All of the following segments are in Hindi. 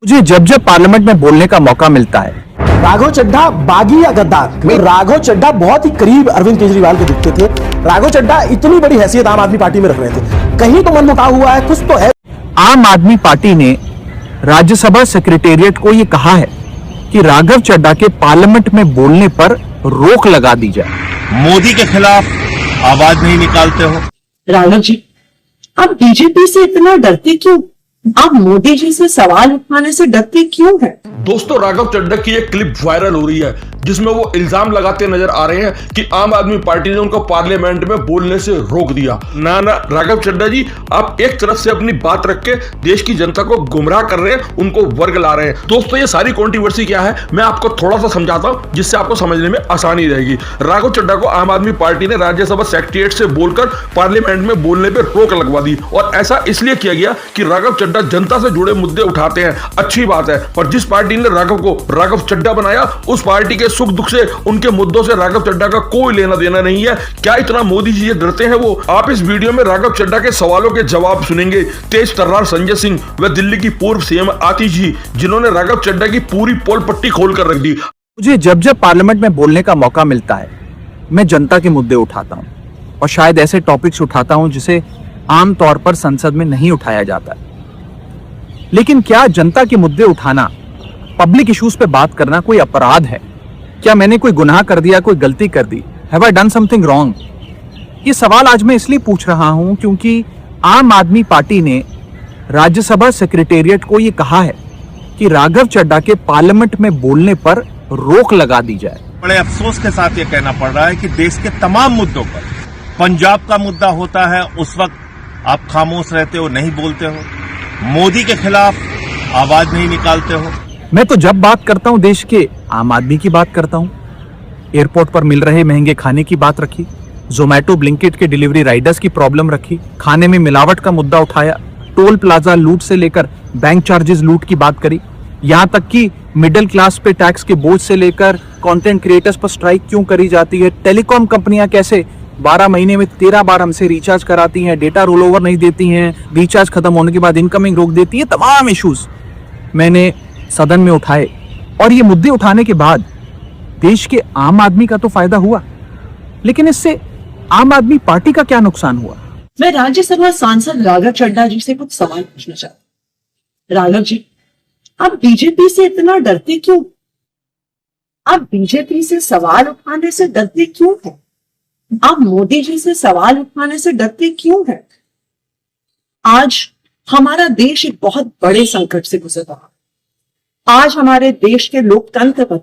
मुझे जब जब पार्लियामेंट में बोलने का मौका मिलता है, राघव चड्ढा बागी या गद्दार में राघव चड्ढा बहुत ही करीब अरविंद केजरीवाल के दिखते थे। राघव चड्ढा इतनी बड़ी हैसियत आम आदमी पार्टी में रख रहे थे, कहीं तो मनमुटाव हुआ है, कुछ तो है। आम आदमी पार्टी ने राज्यसभा सेक्रेटेरिएट को यह कहा है कि राघव चड्ढा के पार्लियामेंट में बोलने पर रोक लगा दी जाए। मोदी के खिलाफ आवाज नहीं निकालते हो। राघव जी, आप बीजेपी से इतना डरते क्यों? आप मोदी जी से सवाल उठाने से डरते क्यों हैं? दोस्तों, राघव चड्ढा की एक क्लिप वायरल हो रही है जिसमें वो इल्जाम लगाते नजर आ रहे हैं कि आम आदमी पार्टी ने उनको पार्लियामेंट में बोलने से रोक दिया। ना राघव चड्ढा जी, आप एक तरफ से अपनी बात रख के देश की जनता को गुमराह कर रहे हैं, उनको वर्ग ला रहे हैं। दोस्तों, ये सारी कंट्रोवर्सी क्या है, मैं आपको थोड़ा सा समझाता हूं जिससे आपको समझने में आसानी रहेगी। राघव चड्ढा को आम आदमी पार्टी ने राज्यसभा सेक्रेटेरिएट से बोलकर पार्लियामेंट में बोलने पर रोक लगवा दी, और ऐसा इसलिए किया गया कि राघव चड्ढा जनता से जुड़े मुद्दे उठाते हैं। अच्छी बात है, पर जिस पार्टी ने राघव को राघव चड्ढा बनाया, उस पार्टी के सुख दुख से, उनके मुद्दों से राघव चड्ढा का कोई लेना देना नहीं है। क्या इतना मोदी जी डरते हैं वो? आप इस वीडियो में राघव चड्ढा के सवालों के जवाब सुनेंगे। तेज तर्रार संजय सिंह व दिल्ली की पूर्व सीएम आतिश जी, जिन्होंने राघव चड्ढा की पूरी पोल पट्टी खोल कर रख दी। मुझे जब जब पार्लियामेंट में बोलने का मौका मिलता है, मैं जनता के मुद्दे उठाता हूं, और शायद ऐसे टॉपिक्स उठाता हूं जिसे आमतौर पर संसद में नहीं उठाया जाता है। लेकिन क्या जनता के मुद्दे उठाना, पब्लिक इश्यूज पे बात करना कोई अपराध है? क्या मैंने कोई गुनाह कर दिया, कोई गलती कर दी? Have I done something wrong? ये सवाल आज मैं इसलिए पूछ रहा हूं क्योंकि आम आदमी पार्टी ने राज्यसभा सेक्रेटेरिएट को यह कहा है कि राघव चड्ढा के पार्लियामेंट में बोलने पर रोक लगा दी जाए। बड़े अफसोस के साथ ये कहना पड़ रहा है कि देश के तमाम मुद्दों पर, पंजाब का मुद्दा होता है उस वक्त आप खामोश रहते हो, नहीं बोलते हो। मोदी के खिलाफ आवाज नहीं निकालते हो। मैं तो जब बात करता हूं देश के आम आदमी की बात करता हूं। एयरपोर्ट पर मिल रहे महंगे खाने की बात रखी, जोमैटो ब्लिंकिट के डिलीवरी राइडर्स की प्रॉब्लम रखी, खाने में मिलावट का मुद्दा उठाया, टोल प्लाजा लूट से लेकर बैंक चार्जेस लूट की बात करी, यहां तक कि मिडिल क्लास पे टैक्स के बोझ से लेकर कंटेंट क्रिएटर्स पर स्ट्राइक क्यों करी जाती है, टेलीकॉम कंपनियां कैसे 12 महीने में 13 बार हमसे रिचार्ज कराती हैं, डेटा रोल ओवर नहीं देती हैं, रिचार्ज खत्म होने के बाद इनकमिंग रोक देती है। तमाम इश्यूज मैंने सदन में उठाए, और ये मुद्दे उठाने के बाद देश के आम आदमी का तो फायदा हुआ, लेकिन इससे आम आदमी पार्टी का क्या नुकसान हुआ? मैं राज्यसभा सांसद राघव चड्ढा जी से कुछ सवाल पूछना चाहती हूँ। राघव जी, आप बीजेपी से इतना डरते क्यों? आप बीजेपी से सवाल उठाने से डरते क्यों हैं? आप मोदी जी से सवाल उठाने से डरते क्यों हैं? आज हमारा देश एक बहुत बड़े संकट से गुजर रहा है। आज हमारे देश के लोकतंत्र पर,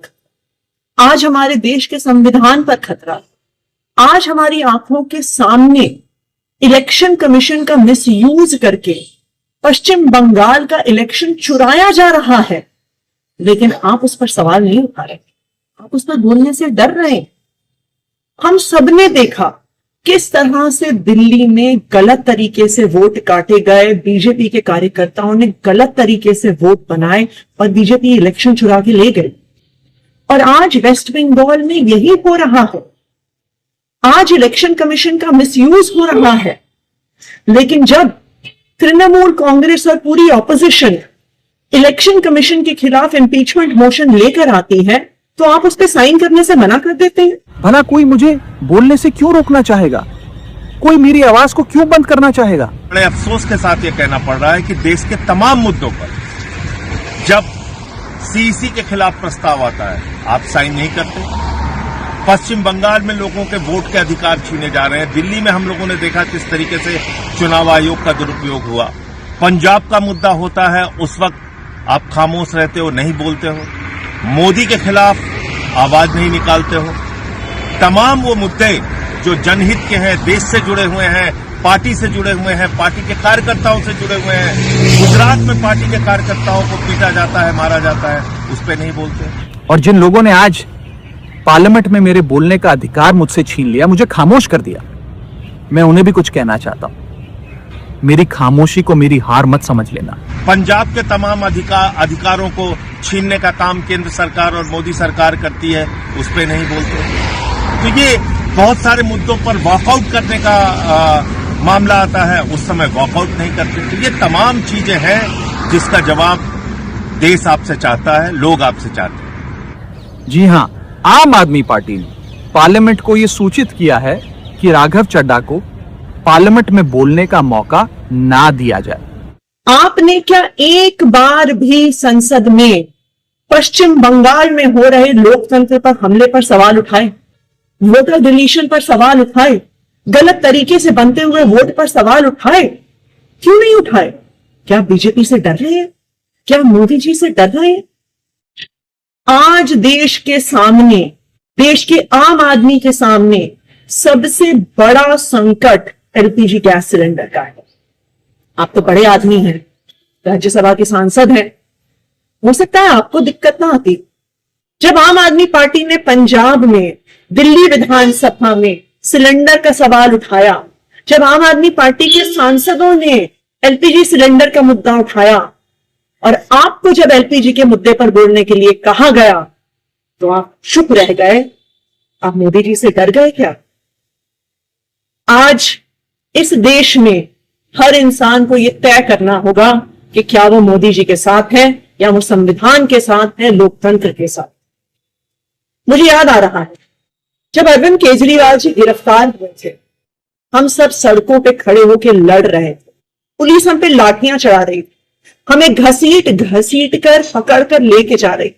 आज हमारे देश के संविधान पर खतरा, आज हमारी आंखों के सामने इलेक्शन कमीशन का मिसयूज करके पश्चिम बंगाल का इलेक्शन चुराया जा रहा है, लेकिन आप उस पर सवाल नहीं उठा रहे, आप उस पर बोलने से डर रहे हैं। हम सबने देखा किस तरह से दिल्ली में गलत तरीके से वोट काटे गए, बीजेपी के कार्यकर्ताओं ने गलत तरीके से वोट बनाए और बीजेपी इलेक्शन चुरा के ले गई। और आज वेस्ट बंगाल में यही हो रहा है। आज इलेक्शन कमीशन का मिसयूज हो रहा है, लेकिन जब तृणमूल कांग्रेस और पूरी ऑपोजिशन इलेक्शन कमीशन के खिलाफ इंपीचमेंट मोशन लेकर आती है, तो आप उस पर साइन करने से मना कर देते हैं। भला कोई मुझे बोलने से क्यों रोकना चाहेगा? कोई मेरी आवाज को क्यों बंद करना चाहेगा? बड़े अफसोस के साथ ये कहना पड़ रहा है कि देश के तमाम मुद्दों पर जब सीईसी के खिलाफ प्रस्ताव आता है, आप साइन नहीं करते। पश्चिम बंगाल में लोगों के वोट के अधिकार छीने जा रहे हैं। दिल्ली में हम लोगों ने देखा किस तरीके से चुनाव आयोग का दुरुपयोग हुआ। पंजाब का मुद्दा होता है उस वक्त आप खामोश रहते हो, नहीं बोलते हो। मोदी के खिलाफ आवाज नहीं निकालते हो। तमाम वो मुद्दे जो जनहित के हैं, देश से जुड़े हुए हैं, पार्टी से जुड़े हुए हैं, पार्टी के कार्यकर्ताओं से जुड़े हुए हैं। गुजरात में पार्टी के कार्यकर्ताओं को पीटा जाता है, मारा जाता है, उस पर नहीं बोलते। और जिन लोगों ने आज पार्लियामेंट में मेरे बोलने का अधिकार मुझसे छीन लिया, मुझे खामोश कर दिया, मैं उन्हें भी कुछ कहना चाहता हूं। मेरी खामोशी को मेरी हार मत समझ लेना। पंजाब के तमाम अधिकारों को छीनने का काम केंद्र सरकार और मोदी सरकार करती है, उस पर नहीं बोलते। तो ये बहुत सारे मुद्दों पर वॉकआउट करने का मामला आता है, उस समय वॉकआउट नहीं करते। तो ये तमाम चीजें हैं जिसका जवाब देश आपसे चाहता है, लोग आपसे चाहते हैं। जी हां, आम आदमी पार्टी ने पार्लियामेंट को यह सूचित किया है कि राघव चड्ढा को पार्लियामेंट में बोलने का मौका ना दिया जाए। आपने क्या एक बार भी संसद में पश्चिम बंगाल में हो रहे लोकतंत्र पर हमले पर सवाल उठाए, वोटर डिलीशन पर सवाल उठाए, गलत तरीके से बनते हुए वोट पर सवाल उठाए? क्यों नहीं उठाए? क्या बीजेपी से डर रहे हैं? क्या मोदी जी से डर रहे हैं? आज देश के सामने, देश के आम आदमी के सामने सबसे बड़ा संकट एलपीजी गैस सिलेंडर का है। आप तो बड़े आदमी हैं, राज्यसभा के सांसद हैं, हो सकता है आपको दिक्कत ना आती। जब आम आदमी पार्टी ने पंजाब में, दिल्ली विधानसभा में सिलेंडर का सवाल उठाया, जब आम आदमी पार्टी के सांसदों ने एलपीजी सिलेंडर का मुद्दा उठाया और आपको जब एलपीजी के मुद्दे पर बोलने के लिए कहा गया तो आप चुप रह गए। आप मोदी जी से डर गए क्या? आज इस देश में हर इंसान को यह तय करना होगा कि क्या वो मोदी जी के साथ है या वो संविधान के साथ है, लोकतंत्र के साथ। मुझे याद आ रहा है जब अरविंद केजरीवाल जी गिरफ्तार हुए थे, हम सब सड़कों पे खड़े होकर लड़ रहे थे, पुलिस हम पे लाठियां चढ़ा रही थी, हमें घसीट घसीट कर पकड़ कर लेके जा रही।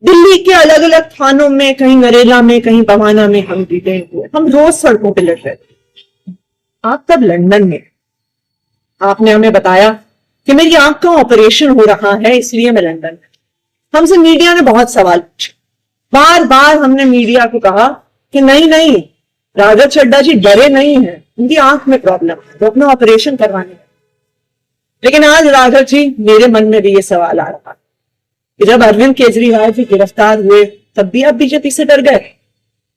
दिल्ली के अलग अलग थानों में, कहीं नरेला में, कहीं बवाना में हम डिटेन हुए। हम रोज सड़कों पे लड़ रहे थे। आप तब लंदन में, आपने हमें बताया कि मेरी आंख का ऑपरेशन हो रहा है इसलिए मैं लंदन में। हमसे मीडिया ने बहुत सवाल पूछे, बार बार हमने मीडिया को कहा कि नहीं नहीं, राघव चड्ढा जी डरे नहीं है, उनकी आंख में प्रॉब्लम है, वो अपना ऑपरेशन करवाने हैं। लेकिन आज राघव जी, मेरे मन में भी ये सवाल आ रहा कि जब अरविंद केजरीवाल जी गिरफ्तार हुए तब भी आप बीजेपी से डर गए,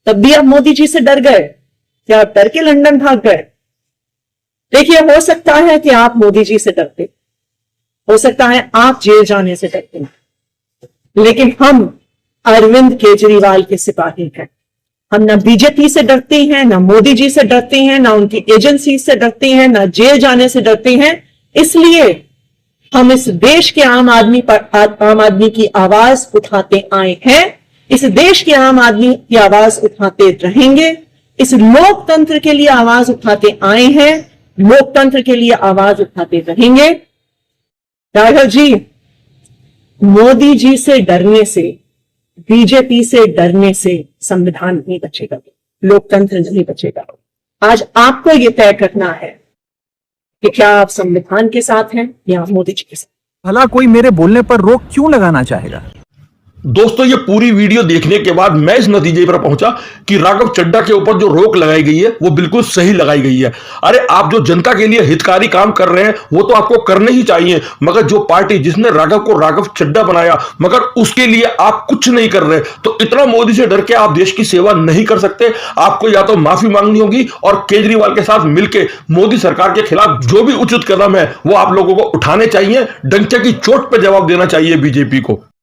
तब भी आप मोदी जी से डर गए, क्या आप डर के लंदन भाग गए? देखिए, हो सकता है कि आप मोदी जी से डरते, हो सकता है आप जेल जाने से डरते, लेकिन हम अरविंद केजरीवाल के सिपाही हैं। हम ना बीजेपी से डरते हैं, ना मोदी जी से डरते हैं, ना उनकी एजेंसी से डरते हैं, ना जेल जाने से डरते हैं। इसलिए हम इस देश के आम आदमी की आवाज उठाते आए हैं, इस देश के आम आदमी की आवाज उठाते रहेंगे, इस लोकतंत्र के लिए आवाज उठाते आए हैं, लोकतंत्र के लिए आवाज उठाते रहेंगे। राघव जी, मोदी जी से डरने से, बीजेपी से डरने से संविधान नहीं बचेगा, लोकतंत्र नहीं बचेगा। आज आपको यह तय करना है कि क्या आप संविधान के साथ हैं या मोदी जी के साथ। भला कोई मेरे बोलने पर रोक क्यों लगाना चाहेगा? दोस्तों, ये पूरी वीडियो देखने के बाद मैं इस नतीजे पर पहुंचा कि राघव चड्ढा के ऊपर जो रोक लगाई गई है वो बिल्कुल सही लगाई गई है। अरे, आप जो जनता के लिए हितकारी काम कर रहे हैं वो तो आपको करने ही चाहिए, मगर जो पार्टी जिसने राघव को राघव चड्ढा बनाया, मगर उसके लिए आप कुछ नहीं कर रहे, तो इतना मोदी से डर के आप देश की सेवा नहीं कर सकते। आपको या तो माफी मांगनी होगी और केजरीवाल के साथ मिलकर मोदी सरकार के खिलाफ जो भी उचित कदम है वो आप लोगों को उठाने चाहिए। डंके की चोट पर जवाब देना चाहिए बीजेपी को।